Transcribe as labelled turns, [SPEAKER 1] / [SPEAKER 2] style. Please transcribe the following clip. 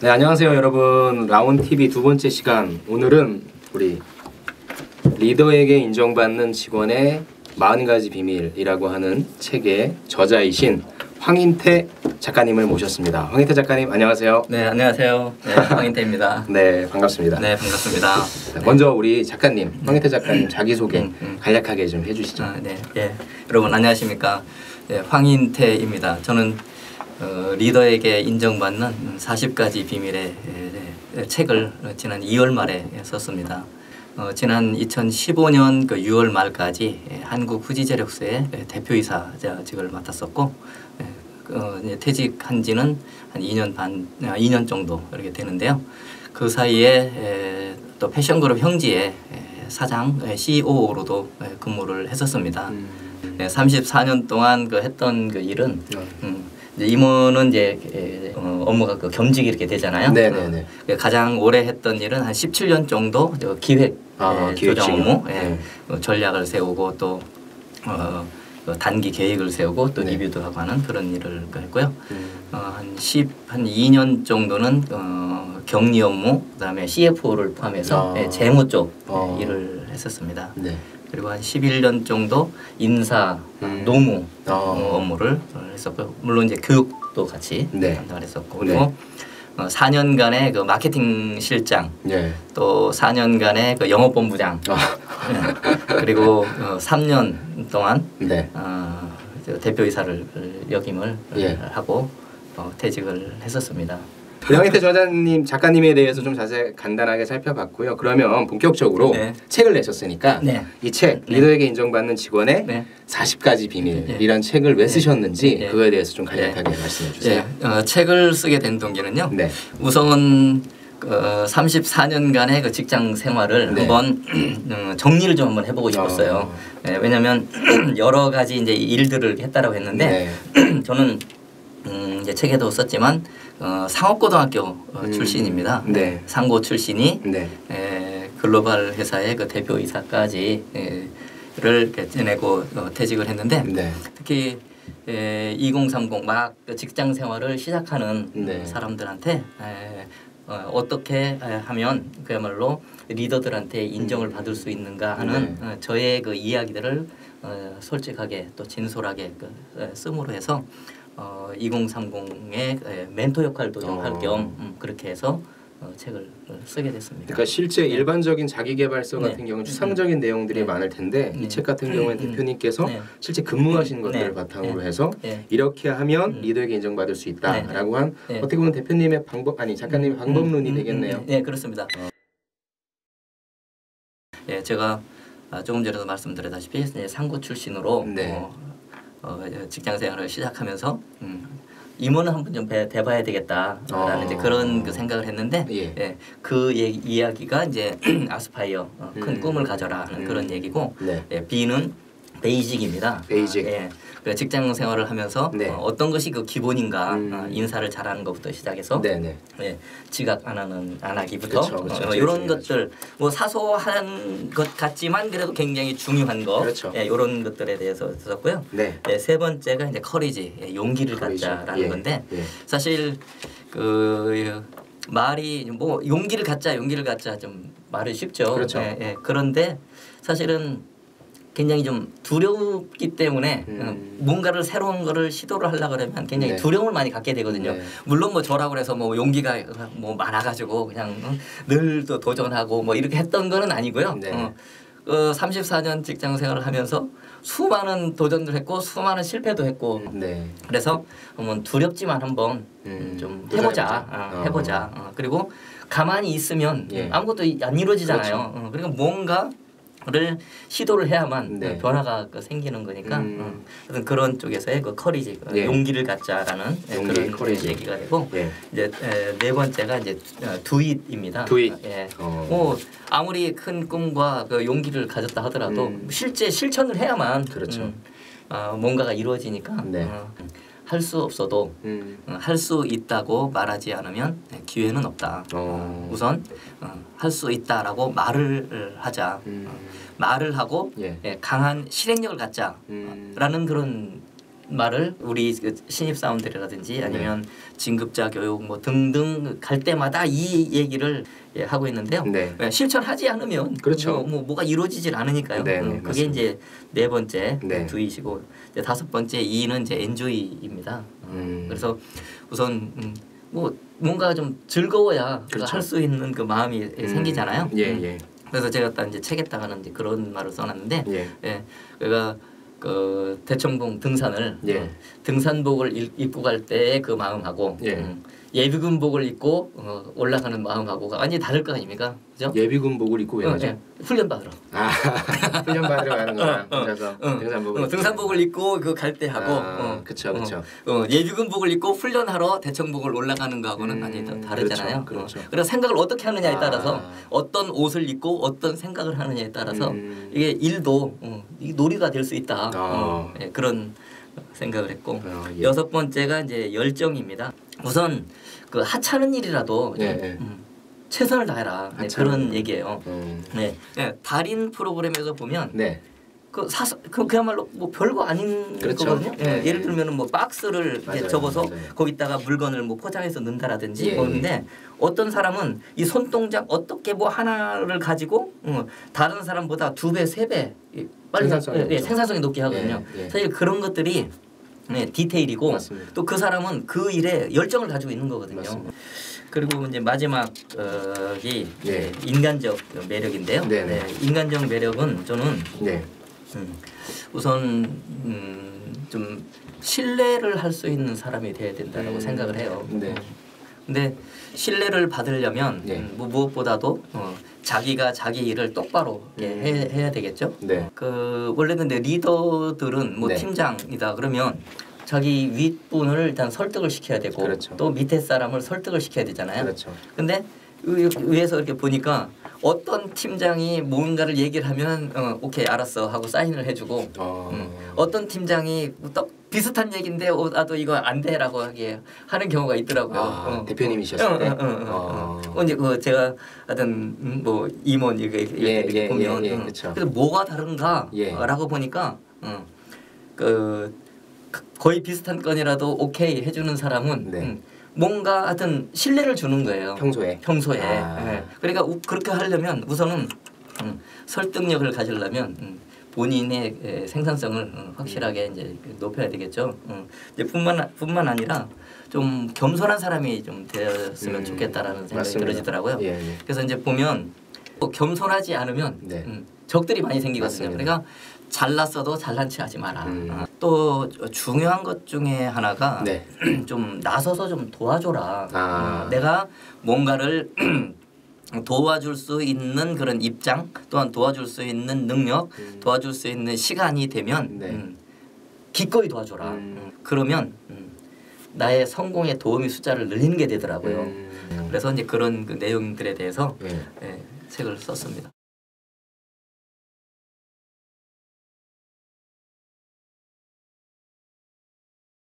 [SPEAKER 1] 네, 안녕하세요 여러분. 라온TV 두 번째 시간. 오늘은 우리 리더에게 인정받는 직원의 40가지 비밀이라고 하는 책의 저자이신 황인태 작가님을 모셨습니다. 황인태 작가님 안녕하세요.
[SPEAKER 2] 네, 안녕하세요. 네, 황인태입니다.
[SPEAKER 1] 네, 반갑습니다.
[SPEAKER 2] 네, 반갑습니다.
[SPEAKER 1] 네, 먼저 우리 작가님, 황인태 작가님 자기소개 간략하게 좀 해주시죠.
[SPEAKER 2] 네, 예. 여러분 안녕하십니까? 네, 황인태입니다. 저는 리더에게 인정받는 40가지 비밀의 책을 지난 2월 말에 썼습니다. 지난 2015년 그 6월 말까지 한국 후지제력소의 대표이사직을 맡았었고 퇴직한 지는 한 2년 정도 이렇게 되는데요. 그 사이에 또 패션그룹 형지의 사장, CEO로도 근무를 했었습니다. 34년 동안 했던 그 일은 이제 임원은 이제 업무가 겸직이 이렇게 되잖아요.
[SPEAKER 1] 네네네.
[SPEAKER 2] 가장 오래 했던 일은 한 17년 정도 기획 조정 업무, 전략을 세우고 또 단기 계획을 세우고 또 리뷰도 하고 하는 그런 일을 했고요. 한 2년 정도는 격리 업무, 그다음에 CFO를 포함해서 재무 쪽 일을 했었습니다. 네. 그리고 한 11년 정도 인사, 노무 업무를 했었고요. 물론 이제 교육도 같이 담당을 했었고, 그리고 4년간의 그 마케팅 실장, 또 4년간의 그 영업본부장, 그리고 3년 동안 대표이사를 역임을 하고 퇴직을 했었습니다.
[SPEAKER 1] 황인태 작가님에 대해서 좀 자세히 간단하게 살펴봤고요. 그러면 본격적으로 책을 내셨으니까 이 책 리더에게 인정받는 직원의 40가지 비밀이란 책을 왜 쓰셨는지 그거에 대해서 좀 간략하게 말씀해 주세요.
[SPEAKER 2] 책을 쓰게 된 동기는요. 우선 34년간의 그 직장 생활을 한번 정리를 좀 한번 해보고 싶었어요. 왜냐하면 여러 가지 이제 일들을 했다라고 했는데 저는 이제 책에도 썼지만 상업고등학교 출신입니다. 상고 출신이 글로벌 회사의 그 대표이사까지를 지내고 퇴직을 했는데 특히 2030 막 직장 생활을 시작하는 사람들한테 어떻게 하면 그야말로 리더들한테 인정을 받을 수 있는가 하는 저의 그 이야기들을 솔직하게 또 진솔하게 씀으로 해서 2030의 멘토 역할도 좀 할 겸 그렇게 해서 책을 쓰게 됐습니다.
[SPEAKER 1] 그러니까 실제 일반적인 자기계발서 같은 경우는 추상적인 내용들이 많을 텐데 이 책 같은 경우는 대표님께서 실제 근무하신 것들을 바탕으로 해서 이렇게 하면 리더에게 인정받을 수 있다라고 한 어떻게 보면 대표님의 방법 작가님의 방법론이 되겠네요.
[SPEAKER 2] 네, 그렇습니다. 제가 조금 전에도 말씀드렸다시피 상고 출신으로 직장 생활을 시작하면서 임원은 한번 좀 대봐야 되겠다라는 이제 그런 그 생각을 했는데 그 이야기가 이제 아스파이어 큰 꿈을 가져라 하는 그런 얘기고 B는 베이직입니다.
[SPEAKER 1] 베이직.
[SPEAKER 2] 직장 생활을 하면서 어떤 것이 그 기본인가 인사를 잘하는 것부터 시작해서 지각 안 하기부터 이런 것들 뭐 사소한 것 같지만 그래도 굉장히 중요한 것 이런 것들에 대해서 썼고요. 세 번째가 이제 커리지 용기를 갖자라는 건데 사실 그 말이 뭐 용기를 갖자 좀 말이 쉽죠. 그런데 사실은 굉장히 좀 두렵기 때문에 뭔가를 새로운 거를 시도를 하려고 그러면 굉장히 두려움을 많이 갖게 되거든요. 물론 뭐 저라고 그래서 뭐 용기가 뭐 많아가지고 그냥 늘 또 도전하고 뭐 이렇게 했던 거는 아니고요. 34년 직장 생활을 하면서 수많은 도전을 했고 수많은 실패도 했고 그래서 두렵지만 한번 좀 해보자. 그리고 가만히 있으면 아무것도 안 이루어지잖아요. 그러니까 뭔가 를 시도를 해야만 변화가 생기는 거니까 그런 쪽에서의 그 커리지 용기를 갖자라는 그런 커리지 얘기가 되고 이제 네 번째가 이제 두잇입니다. 뭐 아무리 큰 꿈과 그 용기를 가졌다 하더라도 실제 실천을 해야만 뭔가가 이루어지니까 할 수 없어도 할 수 있다고 말하지 않으면 기회는 없다. 우선 할 수 있다라고 말을 하자. 말을 하고 강한 실행력을 갖자라는 그런 말을 우리 그 신입사원들이라든지 아니면 진급자 교육 뭐 등등 갈 때마다 이 얘기를 하고 있는데요. 네. 실천하지 않으면
[SPEAKER 1] 그렇죠.
[SPEAKER 2] 뭐가 이루어지질 않으니까요.
[SPEAKER 1] 네,
[SPEAKER 2] 그게
[SPEAKER 1] 맞습니다.
[SPEAKER 2] 이제 네 번째
[SPEAKER 1] 네.
[SPEAKER 2] 두이시고 이제 다섯 번째 이는 이제 엔조이입니다. 그래서 우선 뭐 뭔가 좀 즐거워야
[SPEAKER 1] 그렇죠.
[SPEAKER 2] 할 수 있는 그 마음이 생기잖아요.
[SPEAKER 1] 예.
[SPEAKER 2] 그래서 제가 딱 이제 책에다가는 이제 그런 말을 써놨는데,
[SPEAKER 1] 예.
[SPEAKER 2] 그러니까 그 대청봉 등산을 등산복을 입고 갈 때의 그 마음하고 예비군복을 입고 올라가는 마음하고가 완전히 다를 거 아닙니까? 그죠?
[SPEAKER 1] 예비군복을 입고 왜 가죠?
[SPEAKER 2] 훈련 받으러.
[SPEAKER 1] 훈련 받으러 가는 거랑 혼자서
[SPEAKER 2] 등산복을 입고 그 갈 때 하고,
[SPEAKER 1] 그렇죠.
[SPEAKER 2] 예비군복을 입고 훈련하러 대청봉을 올라가는 거하고는 완전히 다르잖아요.
[SPEAKER 1] 그렇죠.
[SPEAKER 2] 그래서 생각을 어떻게 하느냐에 따라서 어떤 옷을 입고 어떤 생각을 하느냐에 따라서 이게 일도 놀이가 될 수 있다. 그런 생각을 했고 여섯 번째가 이제 열정입니다. 우선 그 하찮은 일이라도 최선을 다해라. 그런 얘기예요. 달인 프로그램에서 보면 그야말로 뭐 별거 아닌 거거든요. 예를 들면 뭐 박스를 접어서 거기다가 물건을 뭐 포장해서 넣는다라든지 그런데 어떤 사람은 이 손동작 어떻게 뭐 하나를 가지고 다른 사람보다 2배, 3배 빨리 생산성이 높게 하거든요. 사실 그런 것들이 디테일이고 또 그 사람은 그 일에 열정을 가지고 있는 거거든요. 맞습니다. 그리고 이제 마지막이 인간적 매력인데요. 인간적 매력은 저는 우선 좀 신뢰를 할 수 있는 사람이 돼야 된다고 생각을 해요. 근데 신뢰를 받으려면 뭐 무엇보다도 자기가 자기 일을 똑바로 해야 되겠죠. 그 원래 근데 리더들은 뭐 팀장이다 그러면 자기 윗분을 일단 설득을 시켜야 되고 또 밑에 사람을 설득을 시켜야 되잖아요. 근데 위에서 이렇게 보니까 어떤 팀장이 뭔가를 얘기를 하면 오케이 알았어 하고 사인을 해주고 어떤 팀장이 또 비슷한 얘기인데 나도 이거 안 돼라고 하는 경우가 있더라고요.
[SPEAKER 1] 대표님이셨을 때.
[SPEAKER 2] 이제 그 제가 하여튼 뭐 임원 이렇게 보면 그래서 뭐가 다른가라고 보니까 그 거의 비슷한 건이라도 오케이 해주는 사람은 뭔가 하여튼 신뢰를 주는 거예요. 평소에. 그러니까 그렇게 하려면 우선은 설득력을 가지려면 본인의 생산성을 확실하게 이제 높여야 되겠죠. 이제 뿐만 아니라 좀 겸손한 사람이 좀 되었으면 좋겠다라는 생각이 들어지더라고요. 그래서 이제 보면 겸손하지 않으면 적들이 많이 생기거든요. 그러니까 잘났어도 잘난 체 하지 마라. 또 중요한 것 중에 하나가 좀 나서서 좀 도와줘라. 내가 뭔가를 도와줄 수 있는 그런 입장 또한 도와줄 수 있는 능력 도와줄 수 있는 시간이 되면 기꺼이 도와줘라. 그러면 나의 성공의 도움의 숫자를 늘리는 게 되더라고요. 그래서 이제 그런 그 내용들에 대해서 책을 썼습니다.